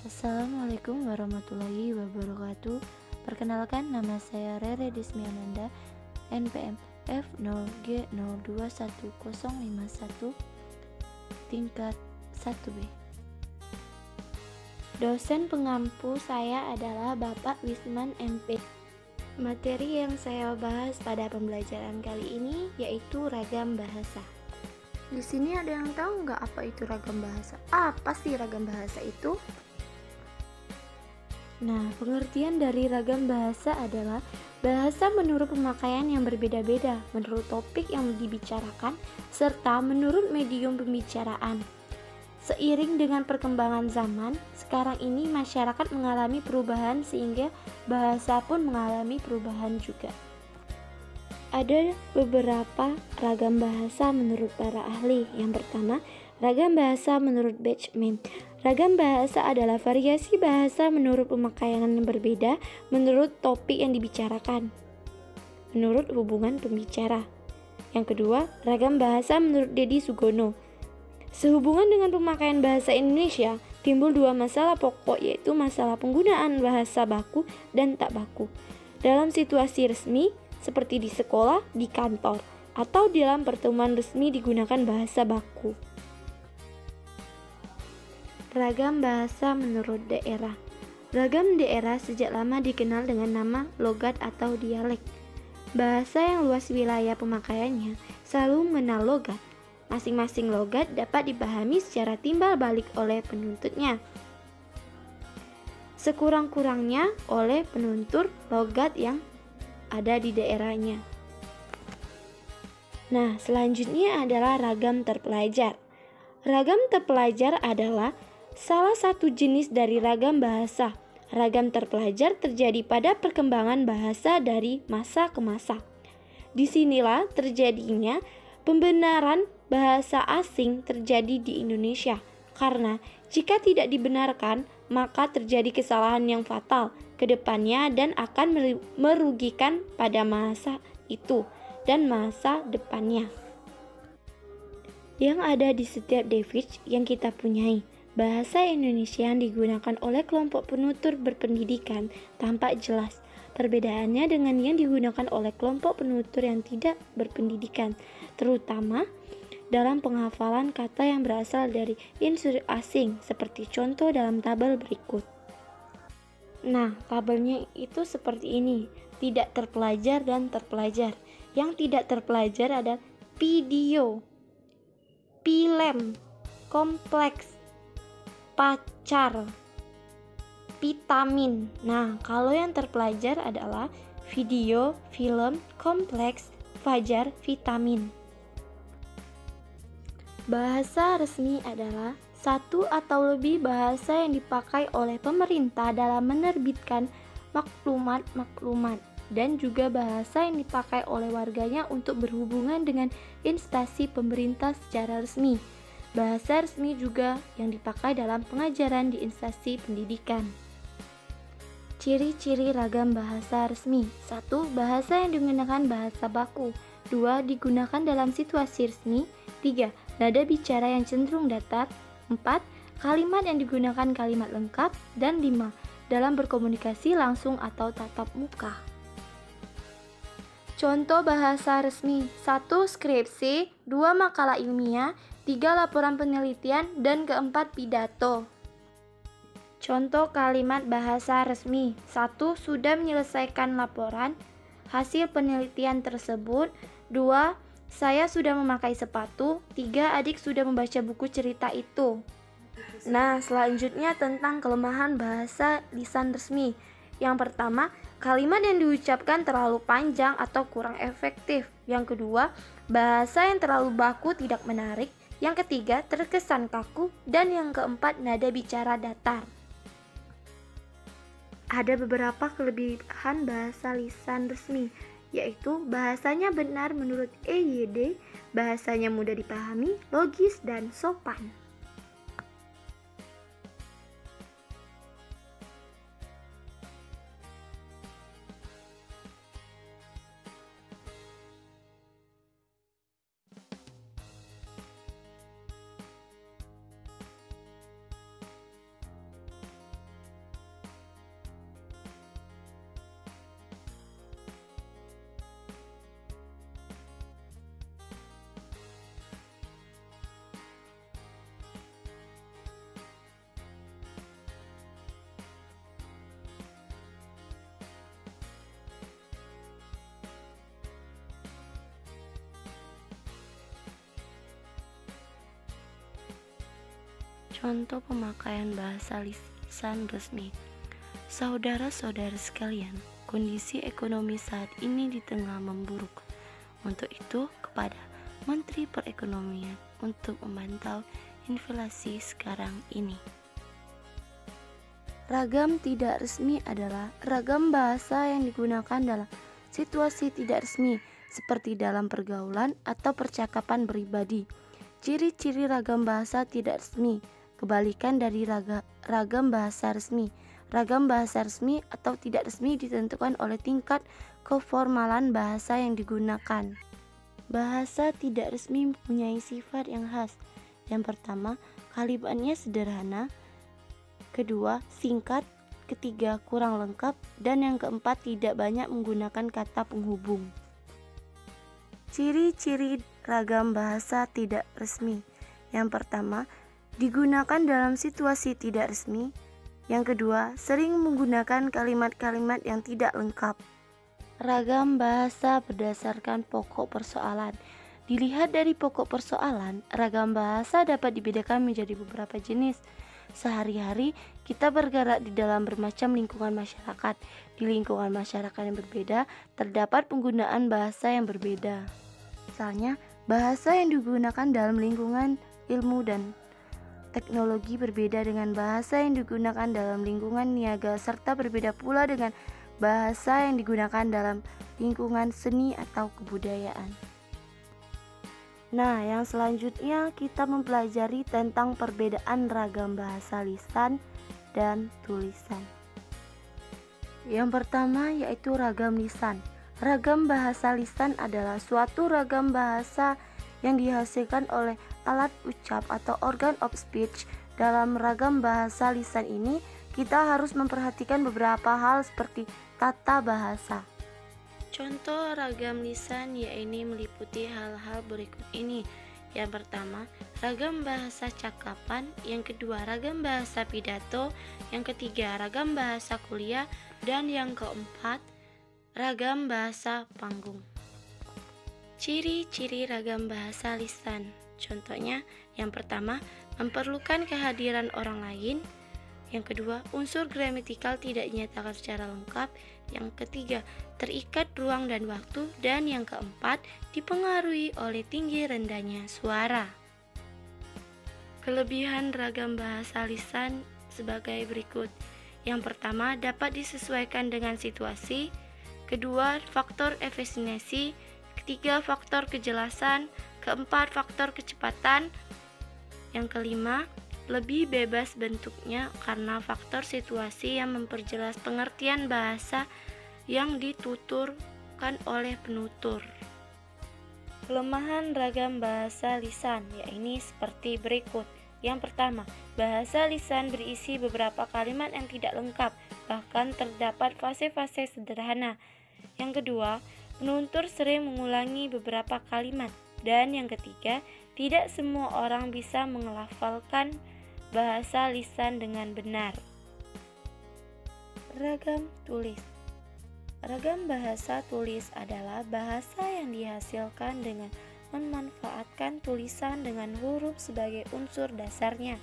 Assalamualaikum warahmatullahi wabarakatuh. Perkenalkan, nama saya Rere Dismiananda, NPM F0G021051, tingkat 1B. Dosen pengampu saya adalah Bapak Wisman MP. Materi yang saya bahas pada pembelajaran kali ini yaitu ragam bahasa. Di sini ada yang tahu nggak apa itu ragam bahasa? Apa sih ragam bahasa itu? Nah, pengertian dari ragam bahasa adalah bahasa menurut pemakaian yang berbeda-beda, menurut topik yang dibicarakan, serta menurut medium pembicaraan. Seiring dengan perkembangan zaman, sekarang ini masyarakat mengalami perubahan sehingga bahasa pun mengalami perubahan juga. Ada beberapa ragam bahasa menurut para ahli. Yang pertama, ragam bahasa menurut Benjamin. Ragam bahasa adalah variasi bahasa menurut pemakaian yang berbeda, menurut topik yang dibicarakan, menurut hubungan pembicara. Yang kedua, ragam bahasa menurut Deddy Sugono. Sehubungan dengan pemakaian bahasa Indonesia, timbul dua masalah pokok, yaitu masalah penggunaan bahasa baku dan tak baku dalam situasi resmi seperti di sekolah, di kantor, atau dalam pertemuan resmi digunakan bahasa baku. Ragam bahasa menurut daerah. Ragam daerah sejak lama dikenal dengan nama logat atau dialek. Bahasa yang luas wilayah pemakaiannya selalu mengenal logat. Masing-masing logat dapat dipahami secara timbal balik oleh penuntutnya, sekurang-kurangnya oleh penutur logat yang ada di daerahnya. Nah, selanjutnya adalah ragam terpelajar. Ragam terpelajar adalah salah satu jenis dari ragam bahasa. Ragam terpelajar terjadi pada perkembangan bahasa dari masa ke masa. Disinilah terjadinya pembenaran bahasa asing terjadi di Indonesia. Karena jika tidak dibenarkan, maka terjadi kesalahan yang fatal ke depannya dan akan merugikan pada masa itu dan masa depannya. Yang ada di setiap device yang kita punyai. Bahasa Indonesia yang digunakan oleh kelompok penutur berpendidikan tampak jelas. Perbedaannya dengan yang digunakan oleh kelompok penutur yang tidak berpendidikan, terutama dalam penghafalan kata yang berasal dari unsur asing, seperti contoh dalam tabel berikut. Nah, tabelnya itu seperti ini, tidak terpelajar dan terpelajar. Yang tidak terpelajar ada video, film, kompleks, pacar, vitamin. Nah, kalau yang terpelajar adalah video, film, kompleks, fajar, vitamin. Bahasa resmi adalah satu atau lebih bahasa yang dipakai oleh pemerintah dalam menerbitkan maklumat-maklumat, dan juga bahasa yang dipakai oleh warganya untuk berhubungan dengan instansi pemerintah secara resmi. Bahasa resmi juga yang dipakai dalam pengajaran di instansi pendidikan. Ciri-ciri ragam bahasa resmi. 1. Bahasa yang digunakan bahasa baku. 2. Digunakan dalam situasi resmi. 3. Nada bicara yang cenderung datar. 4. Kalimat yang digunakan kalimat lengkap. Dan 5. Dalam berkomunikasi langsung atau tatap muka. Contoh bahasa resmi. 1. Skripsi. 2. Makalah ilmiah. 3. Laporan penelitian. Dan 4. Pidato. Contoh kalimat bahasa resmi. 1. Sudah menyelesaikan laporan hasil penelitian tersebut. 2. Saya sudah memakai sepatu. 3. Adik sudah membaca buku cerita itu. Nah, selanjutnya tentang kelemahan bahasa lisan resmi. Yang pertama, kalimat yang diucapkan terlalu panjang atau kurang efektif. Yang kedua, bahasa yang terlalu baku tidak menarik. Yang ketiga, terkesan kaku. Dan yang keempat, nada bicara datar. Ada beberapa kelebihan bahasa lisan resmi, yaitu bahasanya benar menurut EYD, bahasanya mudah dipahami, logis, dan sopan. Contoh pemakaian bahasa lisan resmi. Saudara-saudara sekalian, kondisi ekonomi saat ini di tengah memburuk. Untuk itu, kepada Menteri Perekonomian untuk memantau inflasi sekarang ini. Ragam tidak resmi adalah ragam bahasa yang digunakan dalam situasi tidak resmi, seperti dalam pergaulan atau percakapan pribadi. Ciri-ciri ragam bahasa tidak resmi, kebalikan dari ragam bahasa resmi. Ragam bahasa resmi atau tidak resmi ditentukan oleh tingkat keformalan bahasa yang digunakan. Bahasa tidak resmi mempunyai sifat yang khas. Yang pertama, kalimatnya sederhana. Kedua, singkat. Ketiga, kurang lengkap. Dan yang keempat, tidak banyak menggunakan kata penghubung. Ciri-ciri ragam bahasa tidak resmi. Yang pertama, digunakan dalam situasi tidak resmi. Yang kedua, sering menggunakan kalimat-kalimat yang tidak lengkap. Ragam bahasa berdasarkan pokok persoalan. Dilihat dari pokok persoalan, ragam bahasa dapat dibedakan menjadi beberapa jenis. Sehari-hari, kita bergerak di dalam bermacam lingkungan masyarakat. Di lingkungan masyarakat yang berbeda, terdapat penggunaan bahasa yang berbeda. Misalnya, bahasa yang digunakan dalam lingkungan ilmu dan teknologi berbeda dengan bahasa yang digunakan dalam lingkungan niaga, serta berbeda pula dengan bahasa yang digunakan dalam lingkungan seni atau kebudayaan. Nah, yang selanjutnya kita mempelajari tentang perbedaan ragam bahasa lisan dan tulisan. Yang pertama yaitu ragam lisan. Ragam bahasa lisan adalah suatu ragam bahasa yang dihasilkan oleh alat ucap atau organ of speech. Dalam ragam bahasa lisan ini, kita harus memperhatikan beberapa hal seperti tata bahasa. Contoh ragam lisan yaitu meliputi hal-hal berikut ini. Yang pertama, ragam bahasa cakapan. Yang kedua, ragam bahasa pidato. Yang ketiga, ragam bahasa kuliah. Dan yang keempat, ragam bahasa panggung. Ciri-ciri ragam bahasa lisan. Contohnya, yang pertama, memerlukan kehadiran orang lain. Yang kedua, unsur gramatikal tidak dinyatakan secara lengkap. Yang ketiga, terikat ruang dan waktu. Dan yang keempat, dipengaruhi oleh tinggi rendahnya suara. Kelebihan ragam bahasa lisan sebagai berikut. Yang pertama, dapat disesuaikan dengan situasi. Kedua, faktor efisiensi. Ketiga, faktor kejelasan. Keempat, faktor kecepatan. Yang kelima, lebih bebas bentuknya karena faktor situasi yang memperjelas pengertian bahasa yang dituturkan oleh penutur. Kelemahan ragam bahasa lisan yaitu seperti berikut. Yang pertama, bahasa lisan berisi beberapa kalimat yang tidak lengkap, bahkan terdapat fase-fase sederhana. Yang kedua, penutur sering mengulangi beberapa kalimat. Dan yang ketiga, tidak semua orang bisa menghafalkan bahasa lisan dengan benar. Ragam tulis. Ragam bahasa tulis adalah bahasa yang dihasilkan dengan memanfaatkan tulisan dengan huruf sebagai unsur dasarnya.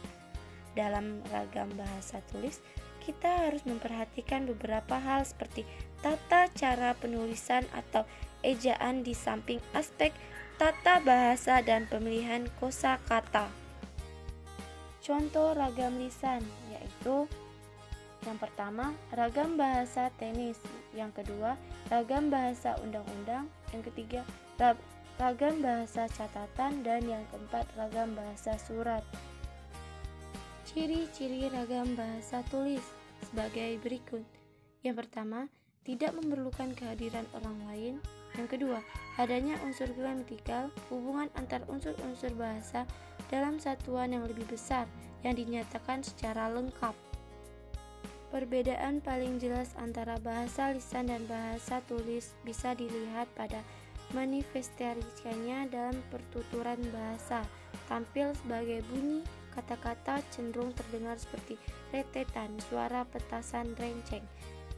Dalam ragam bahasa tulis, kita harus memperhatikan beberapa hal seperti tata cara penulisan atau ejaan di samping aspek tata bahasa dan pemilihan kosakata. Contoh ragam lisan yaitu yang pertama, ragam bahasa tenis. Yang kedua, ragam bahasa undang-undang. Yang ketiga, ragam bahasa catatan. Dan yang keempat, ragam bahasa surat. Ciri-ciri ragam bahasa tulis sebagai berikut. Yang pertama, tidak memerlukan kehadiran orang lain. Yang kedua, adanya unsur gramatikal, hubungan antar unsur-unsur bahasa dalam satuan yang lebih besar yang dinyatakan secara lengkap. Perbedaan paling jelas antara bahasa lisan dan bahasa tulis bisa dilihat pada manifestasinya dalam pertuturan bahasa. Tampil sebagai bunyi, kata-kata cenderung terdengar seperti rentetan suara petasan renceng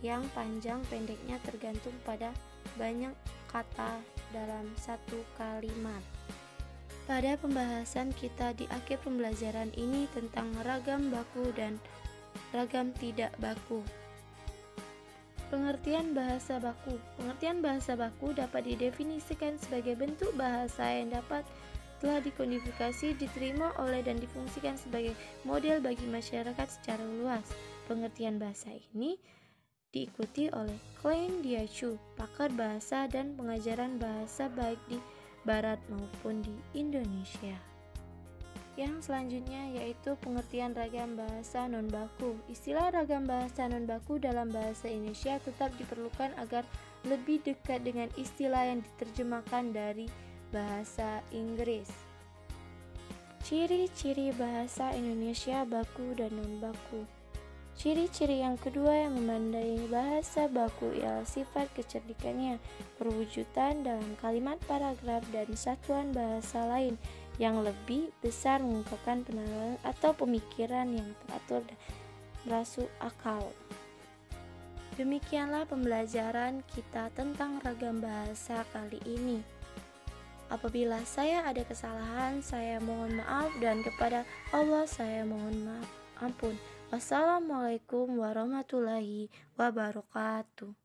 yang panjang pendeknya tergantung pada banyak kata dalam satu kalimat. Pada pembahasan kita di akhir pembelajaran ini tentang ragam baku dan ragam tidak baku. Pengertian bahasa baku. Pengertian bahasa baku dapat didefinisikan sebagai bentuk bahasa yang dapat telah dikodifikasi, diterima oleh dan difungsikan sebagai model bagi masyarakat secara luas. Pengertian bahasa ini diikuti oleh Klein Diacu, pakar bahasa dan pengajaran bahasa baik di Barat maupun di Indonesia. Yang selanjutnya yaitu pengertian ragam bahasa non-baku. Istilah ragam bahasa non-baku dalam bahasa Indonesia tetap diperlukan agar lebih dekat dengan istilah yang diterjemahkan dari bahasa Inggris. Ciri-ciri bahasa Indonesia baku dan non-baku. Ciri-ciri yang kedua yang menandai bahasa baku ialah sifat kecerdikannya, perwujudan dalam kalimat, paragraf, dan satuan bahasa lain yang lebih besar mengungkapkan penalaran atau pemikiran yang teratur dan masuk akal. Demikianlah pembelajaran kita tentang ragam bahasa kali ini. Apabila saya ada kesalahan, saya mohon maaf, dan kepada Allah saya mohon ampun. Wassalamualaikum warahmatullahi wabarakatuh.